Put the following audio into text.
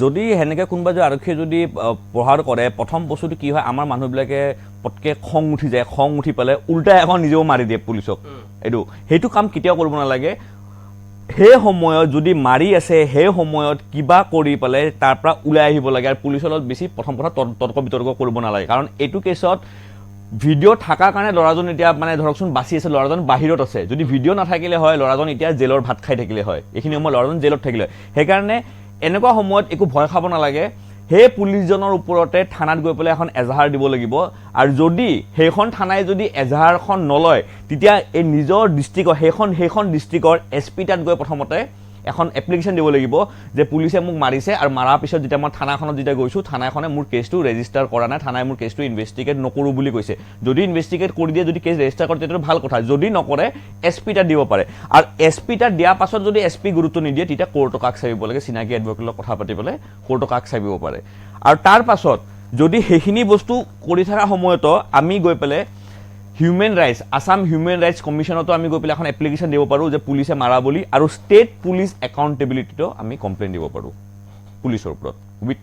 যদি সেনেকৈ কোনোবা যদি আৰক্ষীয়ে যদি প্ৰহাৰ কৰে প্ৰথম বস্তুটো কি হয় আমাৰ মানুহবিলাকে পটকৈ খং উঠি যায় খং উঠি পেলাই উল্টাই এখন নিজেও মাৰি দিয়ে পুলিচক সেইটো কাম কেতিয়াও কৰিব নালাগে সেই সময়ত যদি মাৰি আছে সেই সময়ত কিবা কৰি পেলাই তাৰ পৰা ওলাই আহিব লাগে আৰু পুলিচৰ লগত বেছি প্ৰথম কথা তৰ্ক বিতৰ্ক কৰিব নালাগে কাৰণ এইটো কেছত ভিডিঅ' থকাৰ কাৰণে ল'ৰাজন এতিয়া মানে ধৰকচোন বাচি আছে ল'ৰাজন বাহিৰত আছে যদি ভিডিঅ' নাথাকিলে হয় ল'ৰাজন এতিয়া জেলৰ ভাত খাই থাকিলে হয় এইখিনি সময় ল'ৰাজন জেলত থাকিলে সেইকাৰণে এনেকুৱা সময়ত একো ভয় খাব নালাগে সেই পুলিচজনৰ ওপৰতে থানাত গৈ পেলাই এখন এজাহাৰ দিব লাগিব আৰু যদি সেইখন থানাই যদি এজাহাৰখন নলয় তেতিয়া এই নিজৰ ডিষ্ট্ৰিক্টৰ সেইখন ডিষ্ট্ৰিক্টৰ এছপি তাত গৈ প্ৰথমতে এখন এপ্লিকেশ্যন দিব লাগিব যে পুলিচে মোক মাৰিছে আৰু মাৰাৰ পিছত যেতিয়া মই থানাখনত যেতিয়া গৈছোঁ থানাখনে মোৰ কেছটো ৰেজিষ্টাৰ কৰা নাই থানাই মোৰ কেছটো ইনভেষ্টিগেট নকৰোঁ বুলি কৈছে যদি ইনভেষ্টিগেট কৰি দিয়ে যদি কেছ ৰেজিষ্টাৰ কৰে তেতিয়া ভাল কথা যদি নকৰে এছপি তাত দিব পাৰে আৰু এছপি তাত দিয়াৰ পাছত যদি এছপি গুৰুত্ব নিদিয়ে তেতিয়া কোৰ্টৰ কাষ চাপিব লাগে চিনাকি এডভকেটৰ লগত কথা পাতি পেলাই কোৰ্টৰ কাষ চাপিব পাৰে আৰু তাৰ পাছত যদি সেইখিনি বস্তু কৰি থকা সময়তো আমি গৈ পেলাই human rights Assam human rights কমিশ্যনতো আমি গৈ পেলাই এখন এপ্লিকেশ্যন দিব পাৰোঁ যে পুলিচে মাৰা বুলি আৰু ষ্টেট পুলিচ একাউণ্টেবিলিটিতো আমি কমপ্লেইন দিব পাৰোঁ পুলিচৰ ওপৰত উইথ